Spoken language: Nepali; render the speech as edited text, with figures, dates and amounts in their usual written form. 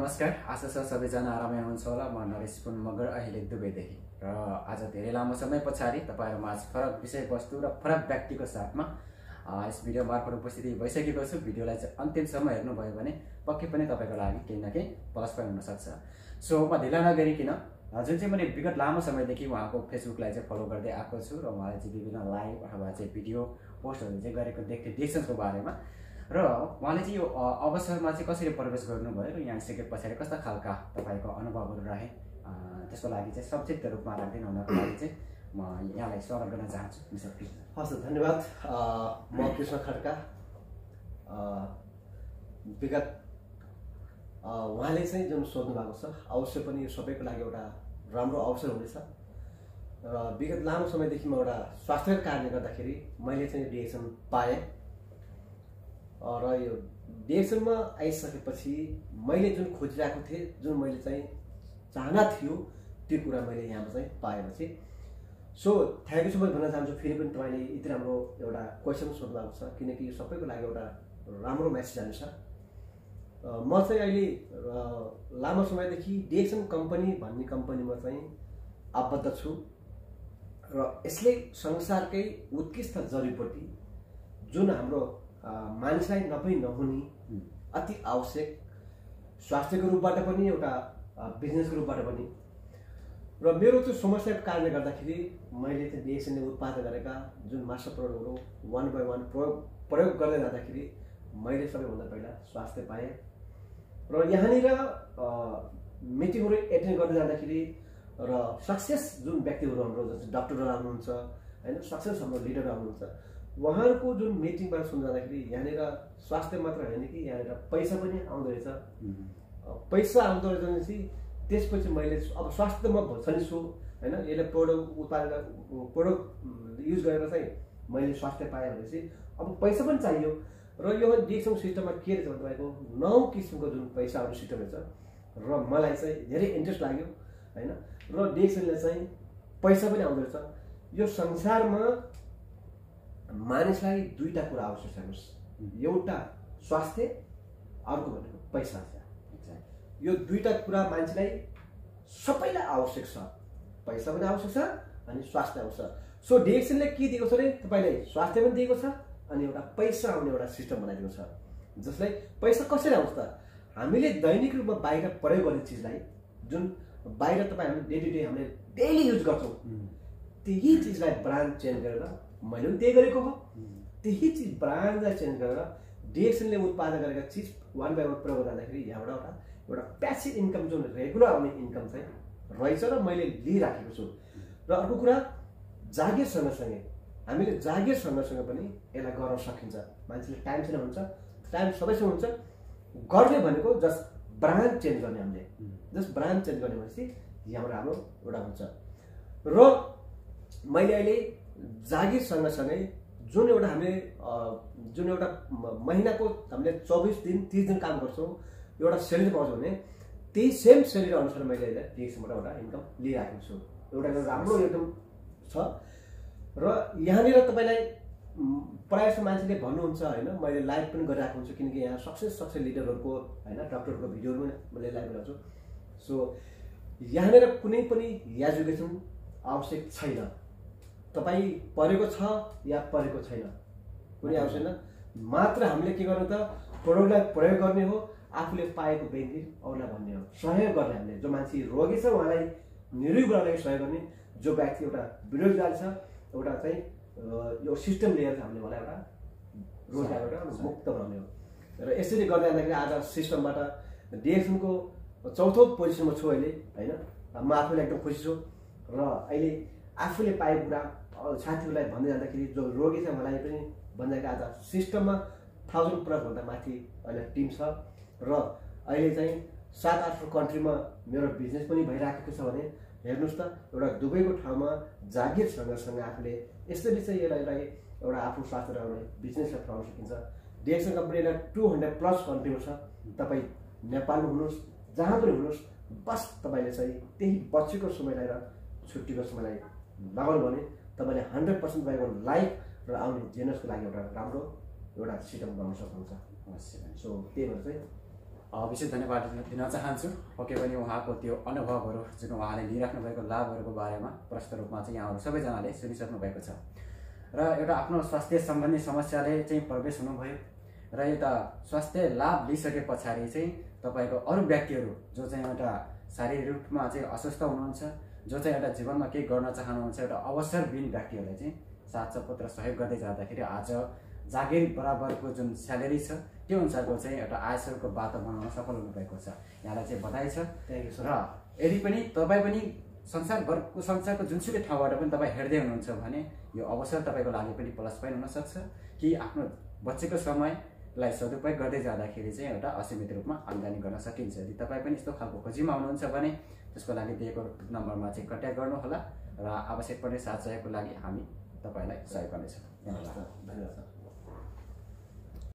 नमस्कार, आशा छ सबैजना आरामै हुनुहुन्छ होला। म नरेश पुन मगर अहिले दुबईदेखि र आज धेरै लामो समय पछाडि तपाईहरुमाझ फरक विषयवस्तु र फरक व्यक्तिको साथमा यस भिडियो मार्फत उपस्थिति भइसकेको छु। भिडियोलाई चाहिँ अन्तिमसम्म हेर्नुभयो भने पक्कै पनि तपाईको लागि केही न केही प्लस पोइन्ट हुन सक्छ। सो म ढिला नगरिकन जुन चाहिँ मैले विगत लामो समयदेखि उहाँको फेसबुकलाई चाहिँ फलो गर्दै आएको छु र उहाँले चाहिँ विभिन्न लाइभ अथवा चाहिँ भिडियो पोस्टहरु चाहिँ गरेको देख्थे डिरेक्सनको बारेमा र उहाँले चाहिँ यो अवसरमा चाहिँ कसरी प्रवेश गर्नुभयो र यहाँ आइसके पछाडि कस्ता खालका तपाईको अनुभवहरू रहे त्यसको लागि चाहिँ संक्षिप्त रूपमा राख्दिन हुनको लागि चाहिँ म यहाँलाई स्वागत गर्न चाहन्छु। मिस्टर कृष्ण। हस्, धन्यवाद। म कृष्ण खड्का। विगत उहाँले चाहिँ जुन सोध्नु भएको छ अवश्य पनि यो सबैको लागि एउटा राम्रो अवसर हुनेछ र विगत लामो समयदेखि म एउटा स्वास्थ्यको कारणले गर्दाखेरि मैले चाहिँ डिएक्सन पाएँ र यो डिएक्सनमा आइसकेपछि मैले जुन खोजिरहेको थिएँ, जुन मैले चाहिँ चाहना थियो त्यो कुरा मैले यहाँमा चाहिँ पाएपछि so thank you so much भन्न चाहन्छु। फेरि पनि तपाईँले यति राम्रो एउटा क्वेसन सोध्नु भएको छ किनकि यो सबैको लागि एउटा राम्रो मेसेज जान्छ। म चाहिँ अहिले लामो समयदेखि डिएक्सन कम्पनी भन्ने कम्पनीमा चाहिँ आबद्ध छु र यसले संसारकै उत्कृष्ट जडीबुटी जुन हाम्रो मानिसलाई नपनि नहुने अति आवश्यक स्वास्थ्यको रूपबाट पनि एउटा बिजनेसको रूपबाट पनि र मेरो त्यो समस्याको कारणले गर्दाखेरि मैले चाहिँ डिएक्सनले उत्पादन गरेका जुन मास्टर प्रोडक्टहरू वान बाई वान प्रयोग गर्दै जाँदाखेरि मैले सबैभन्दा पहिला स्वास्थ्य पाएँ र यहाँनिर मिटिङहरू एटेन्ड गर्दै जाँदाखेरि र सक्सेस जुन व्यक्तिहरू हाम्रो जस्तै डक्टरहरू आउनुहुन्छ होइन, सक्सेस हाम्रो लिडरहरू आउनुहुन्छ, उहाँहरूको जुन मिटिङबाट सुन्दाखेरि यहाँनिर स्वास्थ्य मात्र होइन कि यहाँनिर पैसा पनि आउँदो रहेछ। पैसा आउँदो रहेछ भनेपछि त्यसपछि मैले अब स्वास्थ्य त म छन् छु होइन, यसले प्रोडक्ट युज गरेर चाहिँ मैले स्वास्थ्य पाएँ भनेपछि अब पैसा पनि चाहियो र यो डिएक्सन सिस्टममा के रहेछ भने तपाईँको 9 किसिमको जुन पैसा आउने सिस्टम रहेछ र मलाई चाहिँ धेरै इन्ट्रेस्ट लाग्यो होइन र डिएक्सनले चाहिँ पैसा पनि आउँदो रहेछ। यो संसारमा मानिसलाई दुईटा कुरा आवश्यक छ, एउटा स्वास्थ्य, अर्को भनेको पैसा। यो दुईटा कुरा मान्छेलाई सबैलाई आवश्यक छ, पैसा पनि आवश्यक छ अनि स्वास्थ्य आवश्यक छ। सो डिएक्सनले के दिएको छ भने तपाईँलाई स्वास्थ्य पनि दिएको छ अनि एउटा पैसा आउने एउटा सिस्टम बनाइदिएको छ। जसलाई पैसा कसरी आउँछ त हामीले दैनिक रूपमा बाहिर प्रयोग गर्ने चिजलाई जुन बाहिर तपाईँ हामीले डे टु डे हामीले डेली युज गर्छौँ त्यही चिजलाई ब्रान्ड चेन्ज गरेर मैले पनि त्यही गरेको हो, त्यही चिज ब्रान्डलाई चेन्ज गरेर डिएक्सनले उत्पादन गरेका चिज वान बाई वान प्रयोग गर्दाखेरि यहाँबाट एउटा प्यासिभ इन्कम जुन रेगुलर आउने इन्कम चाहिँ रहेछ र मैले लिइराखेको छु। र अर्को कुरा जागिर सँगसँगै हामीले जागिर सँगसँगै पनि यसलाई गर्न सकिन्छ। मान्छेले टाइम छैन हुन्छ, टाइम सबैसँग हुन्छ, गर्ने भनेको जस्ट ब्रान्ड चेन्ज गर्ने, हामीले जस्ट ब्रान्ड चेन्ज गर्ने भनेपछि यहाँबाट हाम्रो एउटा हुन्छ। र मैले अहिले जागिर सँगसँगै जुन एउटा हामीले जुन एउटा महिनाको हामीले 24 दिन 30 दिन काम गर्छौँ एउटा सेलेरी पाउँछ भने त्यही सेम सेलेरी अनुसार मैले अहिले डिएक्सनबाट एउटा इन्कम लिइराखेको छु। एउटा राम्रो इन्कम छ र यहाँनिर तपाईँलाई प्रायः जस्तो मान्छेले भन्नुहुन्छ होइन, मैले लाइभ पनि गरिरहेको हुन्छु किनकि यहाँ सक्सेस लिडरहरूको होइन डक्टरहरूको भिडियोहरू पनि मैले लाइभ गरिरहेको छु। सो यहाँनिर कुनै पनि एजुकेसन आवश्यक छैन, तपाईँ पढेको छ या पढेको छैन कुनै आवश्यक छैन, मात्र हामीले के गर्नु त प्रोडक्टलाई प्रयोग गर्ने हो, आफूले पाएको बेनिफिट अरूलाई भन्ने हो, सहयोग गर्ने। हामीले जो मान्छे रोगी छ उहाँलाई निरोगी बनाउनलाई सहयोग गर्ने, जो व्यक्ति एउटा बेरोजगार छ एउटा चाहिँ यो सिस्टम लिएर हामीले उहाँलाई एउटा रोजगारबाट मुक्त बनाउने हो। र यसरी गर्दै जाँदाखेरि आज सिस्टमबाट डिएक्सनको 4थो पोजिसनमा छु अहिले होइन। म आफूलाई एकदम खुसी छु र अहिले आफूले पाएको कुरा साथीहरूलाई भन्दै जाँदाखेरि जो रोगी छ मलाई पनि भन्दाखेरि आज सिस्टममा 1000 प्लस भन्दा माथि अहिले टिम छ र अहिले चाहिँ 7-8 कन्ट्रीमा मेरो बिजनेस पनि भइराखेको छ भने हेर्नुहोस् त एउटा दुबईको ठाउँमा जागिर सँगसँगै आफूले यसरी चाहिँ यसलाई एउटा आफू स्वास्थ्य रहने बिजनेसलाई फलाउन सकिन्छ। डिएक्सन कम्पनीलाई 200 प्लस कन्ट्रीमा छ, तपाईँ नेपालमा हुनुहोस् जहाँ पनि हुनुहोस्, बस तपाईँले चाहिँ त्यही बच्चीको समयलाई र छुट्टीको समयलाई लगाउनु भने तपाईँले 100% तपाईँको लाइफ र आउने जेनेरेसनको लागि एउटा राम्रो एउटा सिस्टम बनाउन सक्नुहुन्छ। सो त्यही भएर चाहिँ विशेष धन्यवाद दिन चाहन्छु। पक्कै पनि उहाँको त्यो अनुभवहरू जुन उहाँले लिइराख्नु भएको लाभहरूको बारेमा प्रष्ट रूपमा चाहिँ यहाँहरू सबैजनाले सुनिसक्नु भएको छ र एउटा आफ्नो स्वास्थ्य सम्बन्धी समस्याले चाहिँ प्रवेश हुनुभयो र एउटा स्वास्थ्य लाभ लिइसके पछाडि चाहिँ तपाईँको अरू व्यक्तिहरू जो चाहिँ एउटा शारीरिक रूपमा चाहिँ अस्वस्थ हुनुहुन्छ, जो चाहिँ एउटा जीवनमा केही गर्न चाहनुहुन्छ, एउटा अवसरविहीन व्यक्तिहरूलाई चाहिँ साथ सपोर्ट र सहयोग गर्दै जाँदाखेरि आज जागिर बराबरको जुन स्यालेरी छ त्यो अनुसारको चाहिँ एउटा आय स्रोतको बाटो बनाउन सफल हुनुभएको छ। यहाँलाई चाहिँ बधाई छ। र यदि पनि तपाईँ पनि संसारको जुनसुकै ठाउँबाट पनि तपाईँ हेर्दै हुनुहुन्छ भने यो अवसर तपाईँको लागि पनि प्लस पोइन्ट हुनसक्छ कि आफ्नो बचेको समयलाई सदुपयोग गर्दै जाँदाखेरि चाहिँ एउटा असीमित रूपमा आम्दानी गर्न सकिन्छ। यदि तपाईँ पनि यस्तो खालको खोजीमा हुनुहुन्छ भने त्यसको लागि दिएको नम्बरमा चाहिँ कन्ट्याक्ट गर्नुहोला र आवश्यक पर्ने साथ सहयोगको लागि हामी तपाईँलाई सहयोग गर्नेछौँ। धन्यवाद।